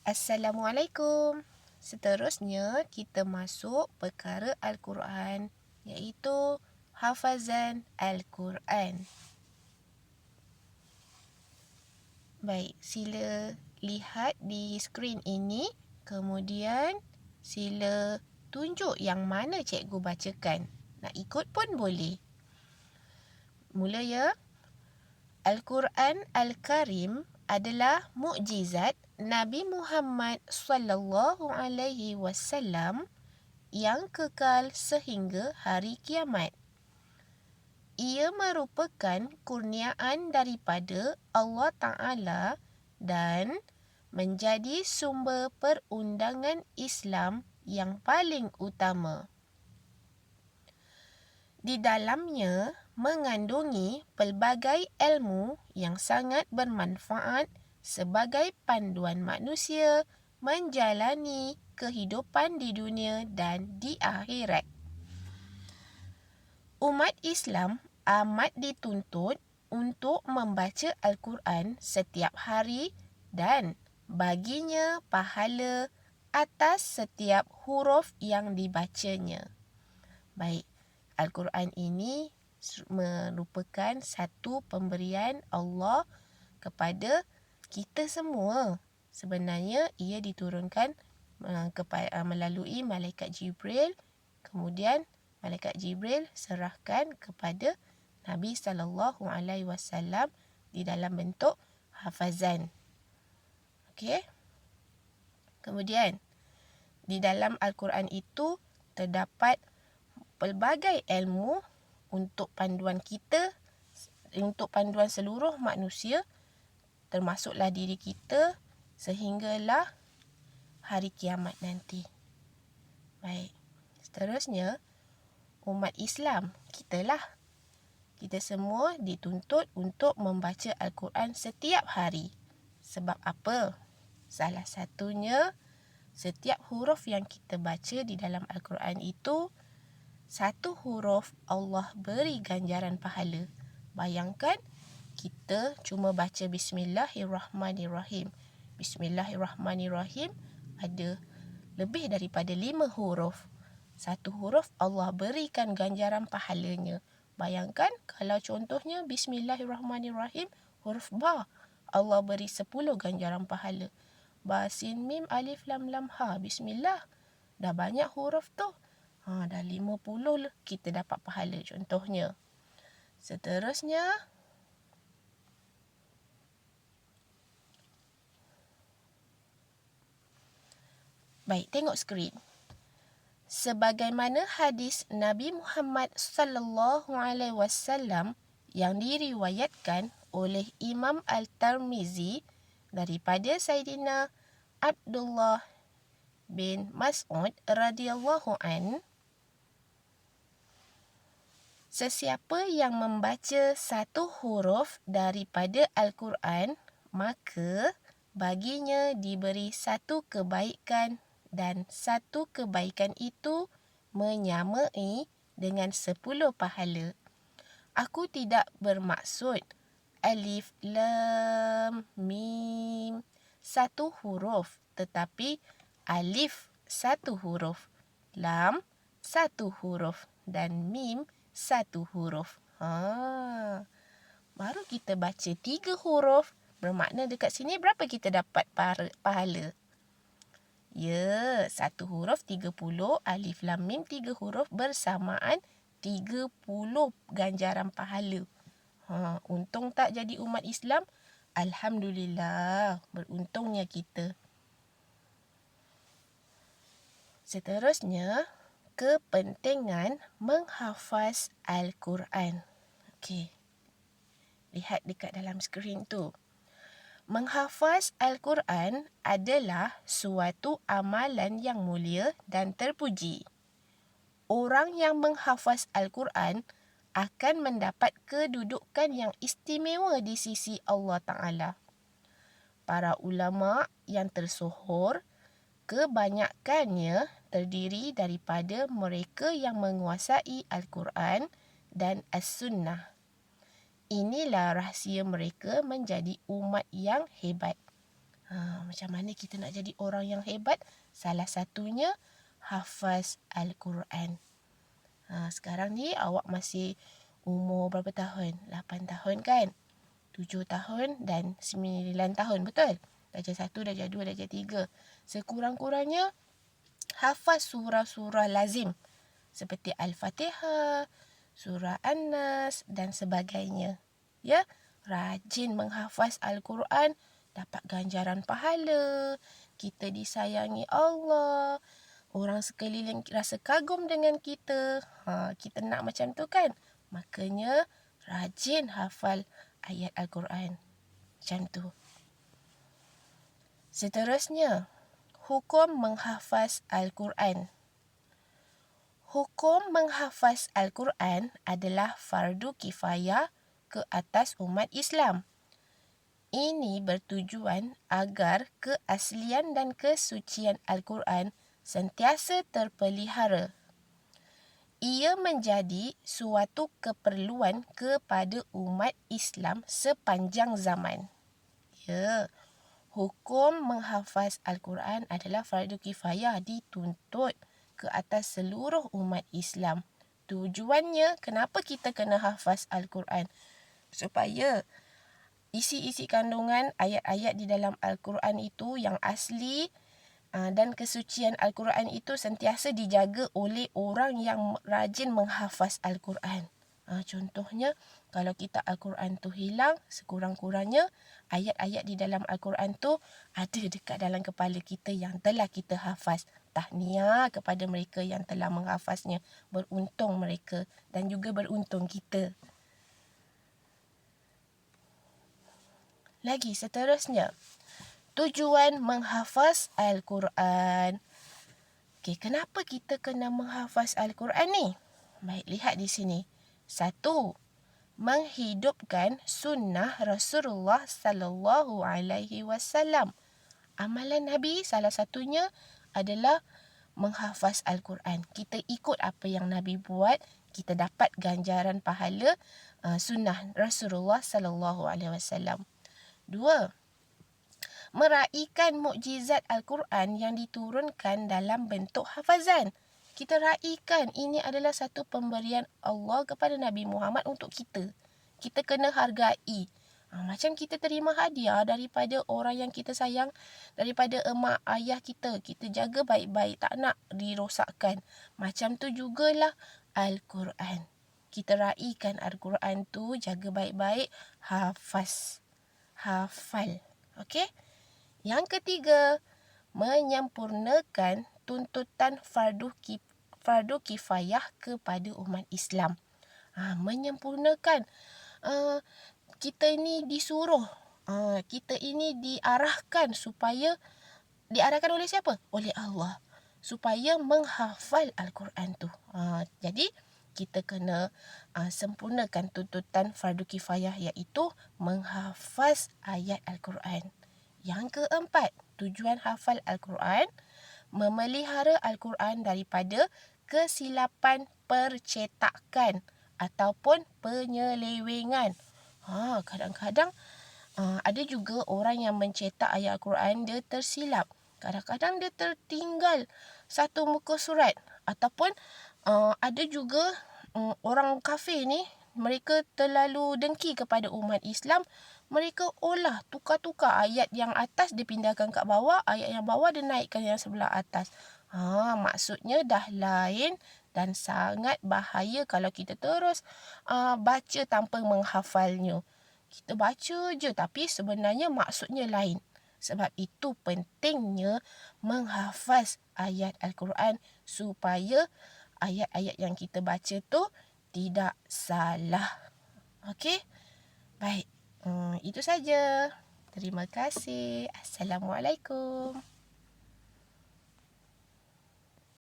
Assalamualaikum. Seterusnya, kita masuk perkara Al-Quran, iaitu hafazan Al-Quran. Baik, sila lihat di skrin ini. Kemudian, sila tunjuk yang mana cikgu bacakan. Nak ikut pun boleh. Mula ya. Al-Quran Al-Karim adalah mukjizat Nabi Muhammad sallallahu alaihi wasallam yang kekal sehingga hari kiamat. Ia merupakan kurniaan daripada Allah Ta'ala dan menjadi sumber perundangan Islam yang paling utama. Di dalamnya mengandungi pelbagai ilmu yang sangat bermanfaat sebagai panduan manusia menjalani kehidupan di dunia dan di akhirat. Umat Islam amat dituntut untuk membaca Al-Quran setiap hari dan baginya pahala atas setiap huruf yang dibacanya. Baik, Al-Quran ini merupakan satu pemberian Allah kepada kita semua. Sebenarnya ia diturunkan melalui Malaikat Jibril. Kemudian Malaikat Jibril serahkan kepada Nabi SAW di dalam bentuk hafazan. Okey. Kemudian di dalam Al-Quran itu terdapat pelbagai ilmu untuk panduan kita, untuk panduan seluruh manusia, termasuklah diri kita sehinggalah hari kiamat nanti. Baik, seterusnya umat Islam, kita semua dituntut untuk membaca Al-Quran setiap hari. Sebab apa? Salah satunya, setiap huruf yang kita baca di dalam Al-Quran itu, satu huruf Allah beri ganjaran pahala. Bayangkan, kita cuma baca Bismillahirrahmanirrahim. Bismillahirrahmanirrahim ada lebih daripada 5 huruf. Satu huruf Allah berikan ganjaran pahalanya. Bayangkan kalau contohnya Bismillahirrahmanirrahim huruf ba, Allah beri 10 ganjaran pahala. Ba, sin, mim, alif, lam, lam, ha. Bismillah. Dah banyak huruf tu. Dah 50 kita dapat pahala contohnya. Seterusnya, baik, tengok skrin. Sebagaimana hadis Nabi Muhammad sallallahu alaihi wasallam yang diriwayatkan oleh Imam Al-Tirmizi daripada Saidina Abdullah bin Mas'ud radhiyallahu an, sesiapa yang membaca satu huruf daripada Al-Quran, maka baginya diberi satu kebaikan dan satu kebaikan itu menyamai dengan 10 pahala. Aku tidak bermaksud alif, lam, mim satu huruf, tetapi alif satu huruf, lam satu huruf dan mim satu huruf. Baru kita baca 3 huruf, bermakna dekat sini berapa kita dapat pahala? Ya, satu huruf 30, alif, lam, mim 3 huruf bersamaan 30 ganjaran pahala. Untung tak jadi umat Islam? Alhamdulillah, beruntungnya kita. Seterusnya, kepentingan menghafaz Al-Quran. Okey. Lihat dekat dalam skrin tu. Menghafaz Al-Quran adalah suatu amalan yang mulia dan terpuji. Orang yang menghafaz Al-Quran akan mendapat kedudukan yang istimewa di sisi Allah Ta'ala. Para ulama yang tersohor, kebanyakannya terdiri daripada mereka yang menguasai Al-Quran dan As-Sunnah. Inilah rahsia mereka menjadi umat yang hebat. Macam mana kita nak jadi orang yang hebat? Salah satunya hafaz Al-Quran. Sekarang ni awak masih umur berapa tahun? 8 tahun kan? 7 tahun dan 9 tahun, betul? Darjah 1, darjah 2, darjah 3. Sekurang-kurangnya hafaz surah-surah lazim seperti Al-Fatihah, surah An-Nas dan sebagainya. Ya, rajin menghafaz Al-Quran, dapat ganjaran pahala, kita disayangi Allah, orang sekeliling rasa kagum dengan kita. Kita nak macam tu kan? Makanya rajin hafal ayat Al-Quran. Macam tu. Seterusnya, hukum menghafaz Al-Quran. Hukum menghafaz Al-Quran adalah fardu kifayah ke atas umat Islam. Ini bertujuan agar keaslian dan kesucian Al-Quran sentiasa terpelihara. Ia menjadi suatu keperluan kepada umat Islam sepanjang zaman. Ya, hukum menghafaz Al-Quran adalah fardu kifayah, dituntut ke atas seluruh umat Islam. Tujuannya, kenapa kita kena hafaz Al-Quran? Supaya isi-isi kandungan ayat-ayat di dalam Al-Quran itu yang asli dan kesucian Al-Quran itu sentiasa dijaga oleh orang yang rajin menghafaz Al-Quran. Contohnya, kalau kita Al-Quran tu hilang, sekurang-kurangnya ayat-ayat di dalam Al-Quran tu ada dekat dalam kepala kita yang telah kita hafaz. Tahniah kepada mereka yang telah menghafaznya. Beruntung mereka dan juga beruntung kita. Lagi seterusnya, tujuan menghafaz Al-Quran. Kenapa kita kena menghafaz Al-Quran ni? Baik, lihat di sini. 1. Menghidupkan sunnah Rasulullah sallallahu alaihi wasallam. Amalan Nabi salah satunya adalah menghafaz Al-Quran. Kita ikut apa yang Nabi buat, kita dapat ganjaran pahala sunnah Rasulullah sallallahu alaihi wasallam. 2. Meraihkan mukjizat Al-Quran yang diturunkan dalam bentuk hafazan. Kita raikan, ini adalah satu pemberian Allah kepada Nabi Muhammad untuk kita. Kita kena hargai. Macam kita terima hadiah daripada orang yang kita sayang, daripada emak ayah kita. Kita jaga baik-baik, tak nak dirosakkan. Macam tu jugalah Al-Quran. Kita raikan Al-Quran tu, jaga baik-baik, hafal. Okey? Yang ketiga, menyempurnakan tuntutan fardu kifayah kepada umat Islam. Menyempurnakan. Kita ini disuruh. Kita ini diarahkan diarahkan oleh siapa? Oleh Allah. Supaya menghafal Al-Quran tu. Jadi, kita kena sempurnakan tuntutan fardu kifayah, iaitu menghafaz ayat Al-Quran. Yang keempat, tujuan hafal Al-Quran, memelihara Al-Quran daripada kesilapan percetakan ataupun penyelewengan. Kadang-kadang ada juga orang yang mencetak ayat Al-Quran, dia tersilap. Kadang-kadang dia tertinggal satu muka surat. Ataupun ada juga orang kafir ni, mereka terlalu dengki kepada umat Islam. Mereka tukar-tukar ayat yang atas dipindahkan kat bawah, ayat yang bawah dia naikkan yang sebelah atas. Maksudnya dah lain dan sangat bahaya kalau kita terus baca tanpa menghafalnya. Kita baca je tapi sebenarnya maksudnya lain. Sebab itu pentingnya menghafaz ayat Al-Quran supaya ayat-ayat yang kita baca tu tidak salah. Okey? Baik. Itu saja. Terima kasih. Assalamualaikum.